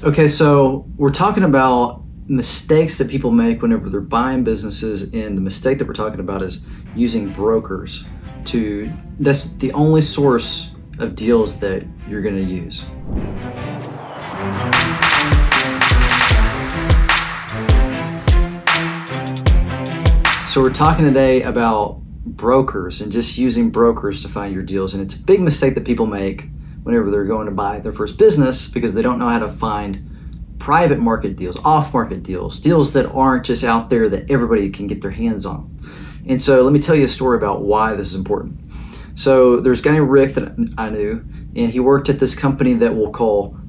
Okay, so we're talking about mistakes that people make whenever they're buying businesses, and the mistake that we're talking about is using brokers to, that's the only source of deals that you're going to use. So we're talking today about brokers and just using brokers to find your deals, and it's a big mistake that people make whenever they're going to buy their first business because they don't know how to find private market deals, off market deals, deals that aren't just out there that everybody can get their hands on. And so let me tell you a story about why this is important. So there's a guy named Rick that I knew, and he worked at this company that we'll call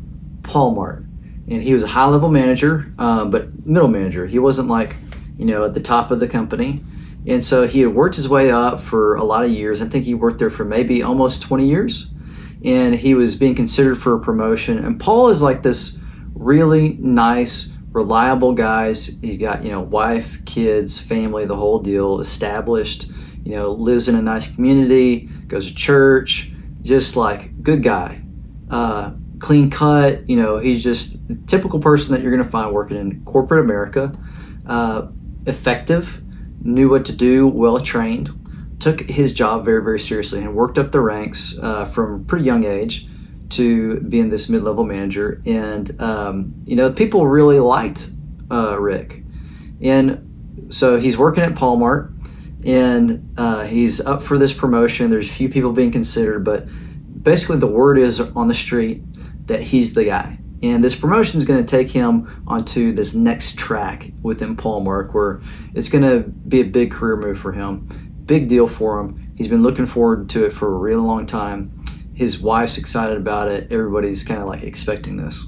Paulmart. And he was a high level manager, but middle manager. He wasn't like, at the top of the company. And so he had worked his way up for a lot of years. I think he worked there for maybe almost 20 years. And he was being considered for a promotion. And Paul is like this really nice, reliable guy. He's got, wife, kids, family, the whole deal, established, lives in a nice community, goes to church, just like good guy, clean cut. He's just a typical person that you're going to find working in corporate America, effective, knew what to do, well trained, took his job very, very seriously and worked up the ranks from a pretty young age to being this mid-level manager. And, people really liked Rick. And so he's working at Paulmart, and he's up for this promotion. There's a few people being considered, but basically the word is on the street that he's the guy. And this promotion is going to take him onto this next track within Paulmart, where it's going to be a big career move for him. Big deal for him. He's been looking forward to it for a really long time. His wife's excited about it. Everybody's kind of like expecting this.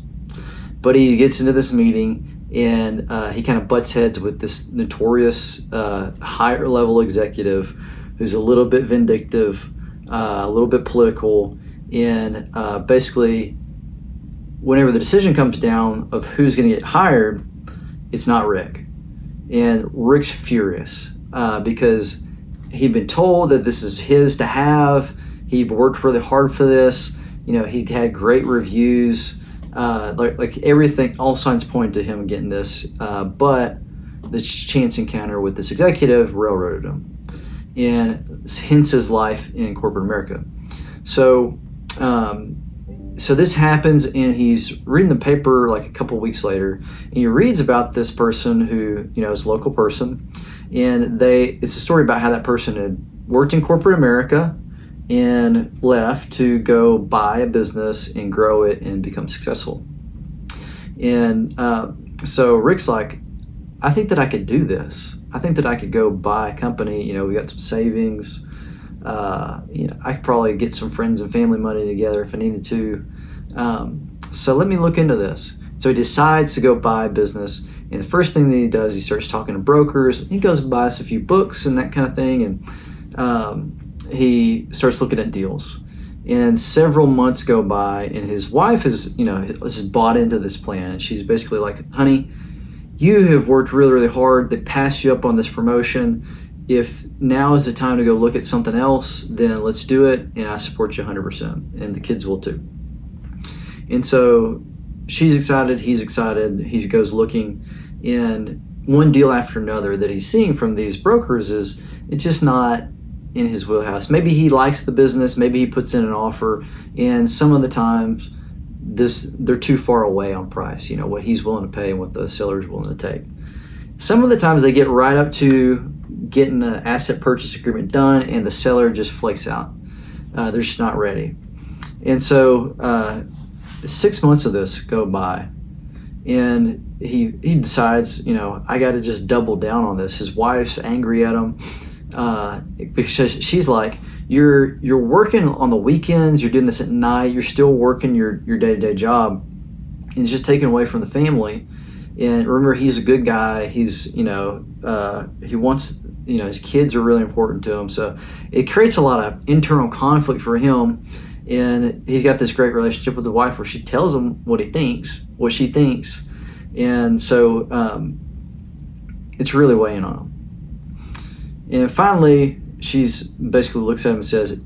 But he gets into this meeting, and he kind of butts heads with this notorious higher level executive who's a little bit vindictive, a little bit political, and basically whenever the decision comes down of who's going to get hired, it's not Rick. And Rick's furious because he'd been told that this is his to have. He'd worked really hard for this. He had great reviews. Like everything, all signs point to him getting this. But the chance encounter with this executive railroaded him. And hence his life in corporate America. So this happens, and he's reading the paper like a couple weeks later, and he reads about this person who, is a local person, and it's a story about how that person had worked in corporate America and left to go buy a business and grow it and become successful. And so Rick's like, I think that I could do this. I think that I could go buy a company. We got some savings. I could probably get some friends and family money together if I needed to. So let me look into this. So he decides to go buy a business, and the first thing that he does, he starts talking to brokers. He goes and buys a few books and that kind of thing, and he starts looking at deals. And several months go by, and his wife is bought into this plan, and she's basically like, honey, you have worked really, really hard. They passed you up on this promotion. If now is the time to go look at something else, then let's do it, and I support you 100%, and the kids will too. And so she's excited, he's excited, he goes looking, and one deal after another that he's seeing from these brokers is it's just not in his wheelhouse. Maybe he likes the business, maybe he puts in an offer, and some of the times they're too far away on price, what he's willing to pay and what the seller's willing to take. Some of the times they get right up to getting an asset purchase agreement done, and the seller just flakes out. They're just not ready. And so 6 months of this go by, and he decides, I got to just double down on this. His wife's angry at him because she's like, you're working on the weekends, you're doing this at night, you're still working your day-to-day job, and it's just taken away from the family. And remember, he's a good guy. He's, he wants, his kids are really important to him. So it creates a lot of internal conflict for him. And he's got this great relationship with the wife where she tells him what she thinks. And so it's really weighing on him. And finally, she's basically looks at him and says,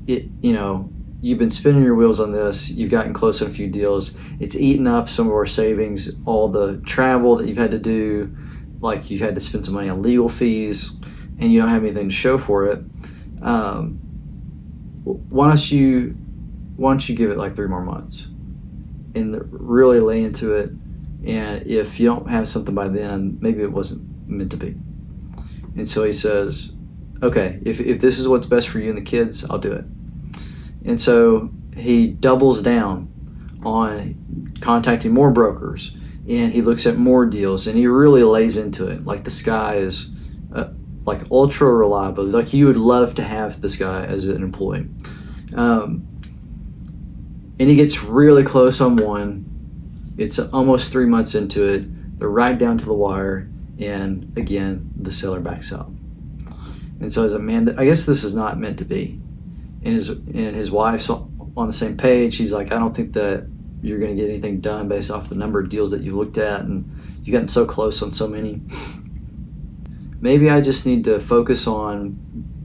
you've been spinning your wheels on this. You've gotten close on a few deals. It's eaten up some of our savings, all the travel that you've had to do, like you've had to spend some money on legal fees, and you don't have anything to show for it. Why don't you give it like 3 more months and really lay into it? And if you don't have something by then, maybe it wasn't meant to be. And so he says, okay, if this is what's best for you and the kids, I'll do it. And so he doubles down on contacting more brokers, and he looks at more deals, and he really lays into it. Like this guy is like ultra reliable. Like you would love to have this guy as an employee. And he gets really close on one. It's almost 3 months into it. They're right down to the wire, and again, the seller backs out. And so, as a man, I guess this is not meant to be. And his wife's on the same page. He's like, I don't think that you're going to get anything done based off the number of deals that you looked at, and you've gotten so close on so many. Maybe I just need to focus on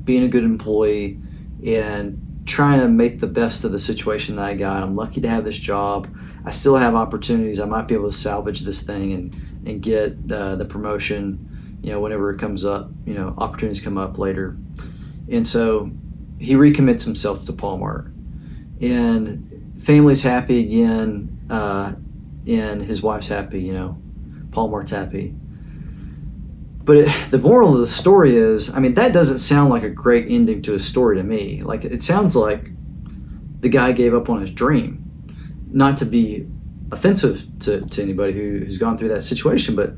being a good employee and trying to make the best of the situation that I got. I'm lucky to have this job. I still have opportunities. I might be able to salvage this thing and get the promotion, whenever it comes up. Opportunities come up later. And so he recommits himself to Paul Mart. And family's happy again, and his wife's happy, Paul Mart's happy. But the moral of the story is, that doesn't sound like a great ending to a story to me. Like, it sounds like the guy gave up on his dream. Not to be offensive to anybody who's gone through that situation, but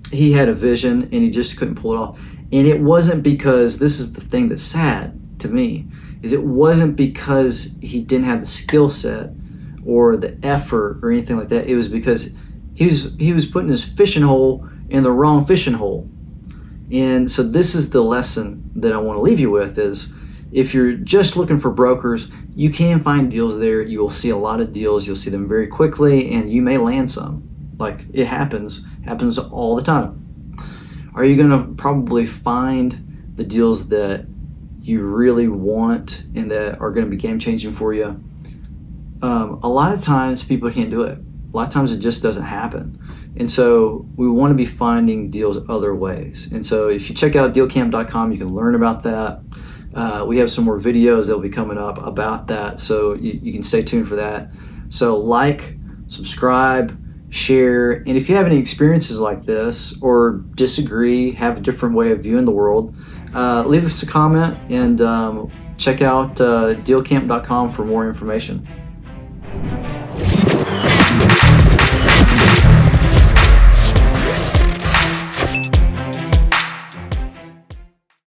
he had a vision and he just couldn't pull it off. And it wasn't because, this is the thing that's sad to me, is it wasn't because he didn't have the skill set or the effort or anything like that. It was because he was putting his fishing hole in the wrong fishing hole. And so this is the lesson that I want to leave you with is, if you're just looking for brokers, you can find deals there. You will see a lot of deals. You'll see them very quickly, and you may land some. Like, it happens all the time. Are you going to probably find the deals that you really want and that are going to be game-changing for you? A lot of times people can't do it. A lot of times it just doesn't happen. And so we want to be finding deals other ways. And so if you check out dealcamp.com, you can learn about that. We have some more videos that will be coming up about that, so you can stay tuned for that. So like, subscribe, share, and if you have any experiences like this or disagree, have a different way of viewing the world, leave us a comment and check out dealcamp.com for more information.